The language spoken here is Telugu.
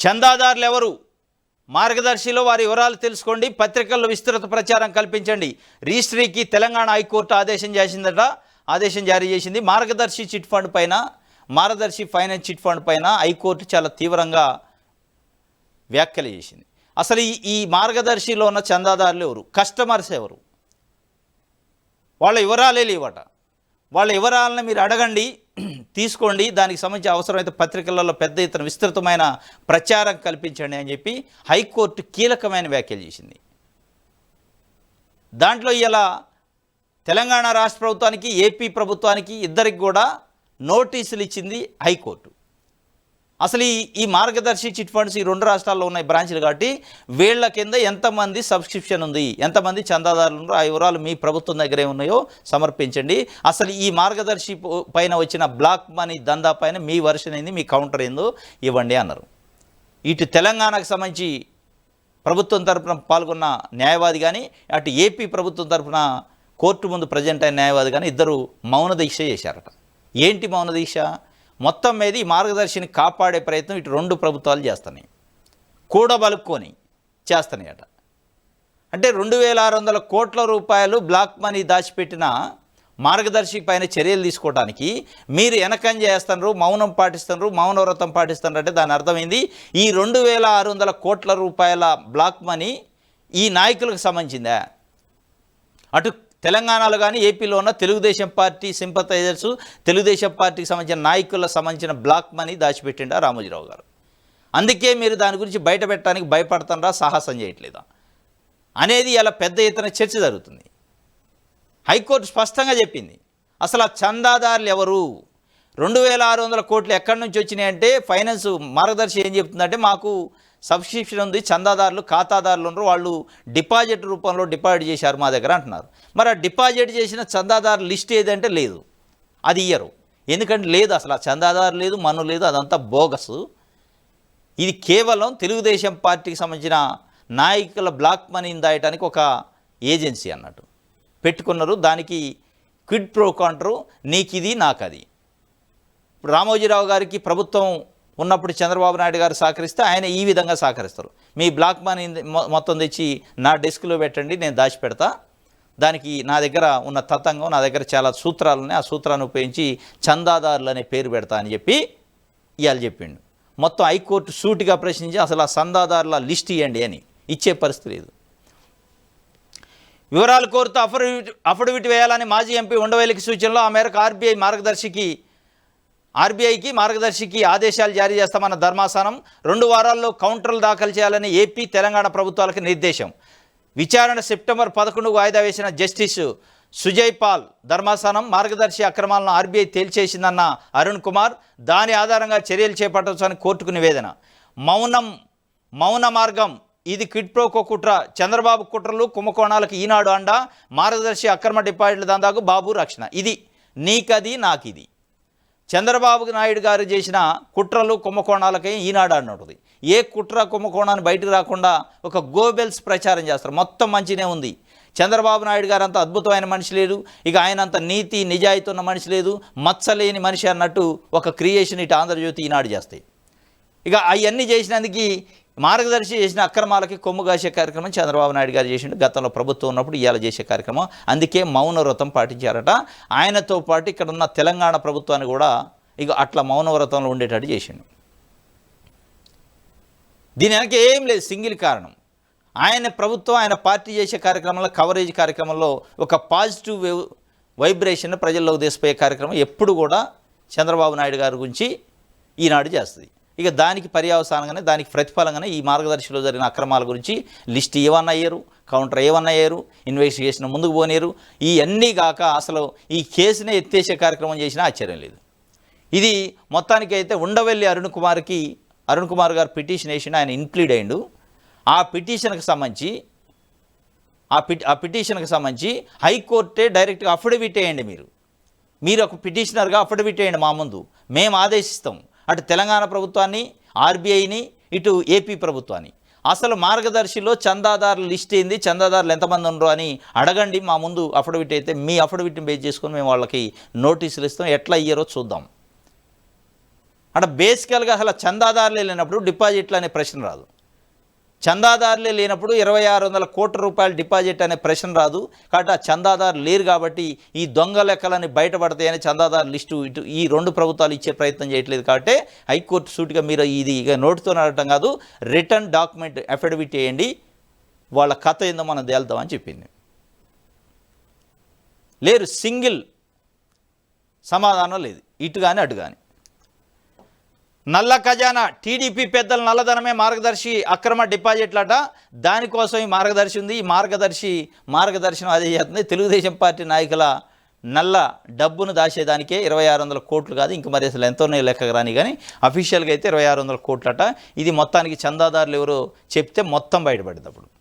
చందాదారులు ఎవరు, మార్గదర్శిలో వారి వివరాలు తెలుసుకోండి, పత్రికల్లో విస్తృత ప్రచారం కల్పించండి. రిజిస్ట్రీకి తెలంగాణ హైకోర్టు ఆదేశం జారీ చేసింది. మార్గదర్శి చిట్ ఫండ్ పైన, మార్గదర్శి ఫైనాన్స్ చిట్ ఫండ్ పైన హైకోర్టు చాలా తీవ్రంగా వ్యాఖ్యలు చేసింది. అసలు ఈ మార్గదర్శిలో ఉన్న చందాదారులు ఎవరు, కస్టమర్స్ ఎవరు, వాళ్ళ వివరాలే లేవట. వాళ్ళ వివరాలను మీరు అడగండి, తీసుకోండి, దానికి సంబంధించి అవసరమైతే పత్రికలలో పెద్ద ఎత్తున విస్తృతమైన ప్రచారం కల్పించండి అని చెప్పి హైకోర్టు కీలకమైన వ్యాఖ్యలు చేసింది. దాంట్లో ఇలా తెలంగాణ రాష్ట్ర ప్రభుత్వానికి, ఏపీ ప్రభుత్వానికి ఇద్దరికి కూడా నోటీసులు ఇచ్చింది హైకోర్టు. అసలు ఈ మార్గదర్శి చిట్ ఫండ్స్ ఈ రెండు రాష్ట్రాల్లో ఉన్నాయి బ్రాంచ్లు, కాబట్టి వీళ్ళ కింద ఎంతమంది సబ్స్క్రిప్షన్ ఉంది, ఎంతమంది చందాదారులు ఉన్నారో ఆ వివరాలు మీ ప్రభుత్వం దగ్గరే ఉన్నాయో సమర్పించండి. అసలు ఈ మార్గదర్శి పైన వచ్చిన బ్లాక్ మనీ దందా పైన మీ వర్షన్ ఏంది, మీ కౌంటర్ ఏందో ఇవ్వండి అన్నారు. ఇటు తెలంగాణకు సంబంధించి ప్రభుత్వం తరఫున పాల్గొన్న న్యాయవాది కానీ, అటు ఏపీ ప్రభుత్వం తరఫున కోర్టు ముందు ప్రజెంట్ అయిన న్యాయవాది కానీ ఇద్దరు మౌన దీక్ష చేశారట. ఏంటి మౌన దీక్ష? మొత్తం మీద ఈ మార్గదర్శిని కాపాడే ప్రయత్నం ఇటు రెండు ప్రభుత్వాలు చేస్తున్నాయి, కూడబలుక్కొని చేస్తున్నాయట. అంటే 2600 కోట్ల రూపాయలు బ్లాక్ మనీ దాచిపెట్టిన మార్గదర్శి పైన చర్యలు తీసుకోవడానికి మీరు వెనకం చేస్తున్నారు, మౌనం పాటిస్తున్నారు, మౌనవ్రతం పాటిస్తున్నారు. అంటే దాని అర్థమైంది ఈ 2600 కోట్ల రూపాయల బ్లాక్ మనీ ఈ నాయకులకు సంబంధించిందా? అటు తెలంగాణలో కానీ ఏపీలో ఉన్న తెలుగుదేశం పార్టీ సింపథైజర్స్, తెలుగుదేశం పార్టీకి సంబంధించిన నాయకులకు సంబంధించిన బ్లాక్ మనీ దాచిపెట్టిండా రామోజీరావు గారు. అందుకే మీరు దాని గురించి బయట పెట్టడానికి భయపడుతున్నారా, సాహసం చేయట్లేదా అనేది ఇలా పెద్ద ఎత్తున చర్చ జరుగుతుంది. హైకోర్టు స్పష్టంగా చెప్పింది. అసలు ఆ చందాదారులు ఎవరు, 2600 కోట్లు ఎక్కడి నుంచి వచ్చినాయి అంటే ఫైనాన్స్ మార్గదర్శి ఏం చెప్తుందంటే మాకు సబ్స్క్రిప్షన్ ఉంది, చందాదారులు ఖాతాదారులు ఉన్నారు, వాళ్ళు డిపాజిట్ రూపంలో డిపాజిట్ చేశారు మా దగ్గర అంటున్నారు. మరి ఆ డిపాజిట్ చేసిన చందాదారుల లిస్ట్ ఏదంటే లేదు, అది ఇయ్యరు. ఎందుకంటే లేదు, అసలు ఆ చందాదారు లేదు, మన్ను లేదు, అదంతా బోగస్. ఇది కేవలం తెలుగుదేశం పార్టీకి సంబంధించిన నాయకుల బ్లాక్ మనీని దాయటానికి ఒక ఏజెన్సీ అన్నట్టు పెట్టుకున్నారు. దానికి క్విడ్ ప్రో కాంట్రో, నీకు ఇది నాకు అది. రామోజీరావు గారికి ప్రభుత్వం ఉన్నప్పుడు చంద్రబాబు నాయుడు గారు సహకరిస్తే ఆయన ఈ విధంగా సహకరిస్తారు. మీ బ్లాక్ మనీ మొత్తం తెచ్చి నా డెస్క్లో పెట్టండి, నేను దాచిపెడతా, దానికి నా దగ్గర ఉన్న తతంగం, నా దగ్గర చాలా సూత్రాలు ఉన్నాయి, ఆ సూత్రాన్ని ఉపయోగించి చందాదారులు అనే పేరు పెడతా అని చెప్పి ఇవాళ చెప్పిండు. మొత్తం హైకోర్టు సూటిగా ప్రశ్నించి అసలు ఆ చందాదారుల లిస్ట్ ఇవ్వండి అని ఇచ్చే పరిస్థితి లేదు. వివరాలు కోరుతూ అఫిడవిట్ వేయాలని మాజీ ఎంపీ ఉండవల్లికి సూచనలో ఆ మేరకు ఆర్బీఐకి మార్గదర్శికి ఆదేశాలు జారీ చేస్తామన్న ధర్మాసనం 2 వారాల్లో కౌంటర్లు దాఖలు చేయాలని ఏపీ, తెలంగాణ ప్రభుత్వాలకు నిర్దేశం. విచారణ సెప్టెంబర్ 11కు వాయిదా వేసిన జస్టిస్ సుజయ్ పాల్ ధర్మాసనం మార్గదర్శి అక్రమాలను ఆర్బీఐ తేల్చేసిందన్న అరుణ్ కుమార్, దాని ఆధారంగా చర్యలు చేపట్టవచ్చని కోర్టుకు నివేదన. మౌన మార్గం, ఇది క్విడ్ ప్రోకో కుట్ర, చంద్రబాబు కుట్రలు కుంభకోణాలకు ఈనాడు అండ, మార్గదర్శి అక్రమ డిపాజిట్ల దందాకు బాబు రక్షణ. ఇది నీకది నాకిది. చంద్రబాబు నాయుడు గారు చేసిన కుట్రలు కుంభకోణాలకై ఈనాడు అన్నది. ఏ కుట్ర కుంభకోణాన్ని బయటకు రాకుండా ఒక గోబెల్స్ ప్రచారం చేస్తారు. మొత్తం మంచినే ఉంది. చంద్రబాబు నాయుడు గారు అంత అద్భుతమైన మనిషి లేదు, ఇక ఆయన అంత నీతి నిజాయితీ ఉన్న మనిషి లేదు, మచ్చలేని మనిషి అన్నట్టు ఒక క్రియేషన్ ఇటు ఆంధ్రజ్యోతి ఈనాడు చేస్తాయి. ఇక అవన్నీ చేసినందుకు మార్గదర్శి చేసిన అక్రమాలకి కొమ్ము కాసే కార్యక్రమం చంద్రబాబు నాయుడు గారు చేసిండు గతంలో ప్రభుత్వం ఉన్నప్పుడు, ఇవాళ చేసే కార్యక్రమం. అందుకే మౌనవ్రతం పాటించారట. ఆయనతో పాటు ఇక్కడ ఉన్న తెలంగాణ ప్రభుత్వాన్ని కూడా ఇక అట్లా మౌనవ్రతంలో ఉండేటట్టు చేసిండు. దీని వెనక ఏం లేదు, సింగిల్ కారణం ఆయన ప్రభుత్వం, ఆయన పార్టీ చేసే కార్యక్రమంలో, కవరేజ్ కార్యక్రమంలో ఒక పాజిటివ్ వైబ్రేషన్ ప్రజల్లోకి తీసిపోయే కార్యక్రమం ఎప్పుడు కూడా చంద్రబాబు నాయుడు గారి గురించి ఈనాడు చేస్తుంది. ఇక దానికి పర్యవసానంగానే, దానికి ప్రతిఫలంగానే ఈ మార్గదర్శిలో జరిగిన అక్రమాల గురించి లిస్ట్ ఏమన్నా అయ్యారు, కౌంటర్ ఏమన్నా అయ్యారు, ఇన్వెస్టిగేషన్ ముందుకు పోనేరు. ఇవన్నీ కాక అసలు ఈ కేసునే ఎత్తేసే కార్యక్రమం చేసినా ఆశ్చర్యం లేదు. ఇది మొత్తానికైతే ఉండవల్లి అరుణ్ కుమార్ గారు పిటిషన్ వేసిండు, ఆయన ఇన్ప్లీడ్ అయ్యిండు. ఆ పిటిషన్కి సంబంధించి హైకోర్టే డైరెక్ట్గా అఫిడవిట్ వేయండి, మీరు ఒక పిటిషనర్గా అఫిడవిట్ వేయండి మా ముందు, మేము ఆదేశిస్తాం అటు తెలంగాణ ప్రభుత్వాన్ని, ఆర్బీఐని, ఇటు ఏపీ ప్రభుత్వాన్ని. అసలు మార్గదర్శిలో చందాదారుల లిస్ట్ ఏంది, చందాదారులు ఎంతమంది ఉండరు అని అడగండి మా ముందు అఫిడవిట్ అయితే. మీ అఫిడవిట్ని బేస్ చేసుకొని మేము వాళ్ళకి నోటీసులు ఇస్తాం, ఎట్లా ఇయ్యారో చూద్దాం. అంటే బేసికల్గా అసలు చందాదారులే లేనప్పుడు డిపాజిట్లు అనే ప్రశ్న రాదు. చందాదారులే లేనప్పుడు 2600 కోట్ల రూపాయల డిపాజిట్ అనే ప్రశ్న రాదు. కాబట్టి ఆ చందాదారు లేరు కాబట్టి ఈ దొంగ లెక్కలని బయటపడతాయని చందాదారు లిస్టు ఇటు ఈ రెండు ప్రభుత్వాలు ఇచ్చే ప్రయత్నం చేయట్లేదు. కాబట్టి హైకోర్టు సూటిగా మీరు ఇది ఇక నోటితో నడటం కాదు, రిటర్న్ డాక్యుమెంట్ అఫిడవిట్ వేయండి, వాళ్ళ కథ ఏందో మనం తేల్తామని చెప్పింది. లేరు, సింగిల్ సమాధానం లేదు, ఇటు కానీ అటు కానీ. నల్ల ఖజానా, టీడీపీ పెద్దల నల్లధనమే మార్గదర్శి అక్రమ డిపాజిట్లట, దానికోసం ఈ మార్గదర్శి ఉంది. ఈ మార్గదర్శనం అదే చేస్తుంది. తెలుగుదేశం పార్టీ నాయకుల నల్ల డబ్బును దాచేదానికే 2600 కోట్లు కాదు, ఇంక మరి అసలు ఎంతోనే లెక్క రాని, కానీ అఫీషియల్గా అయితే 2600 కోట్లట. ఇది మొత్తానికి చందాదారులు ఎవరో చెప్తే మొత్తం బయటపడేది అప్పుడు.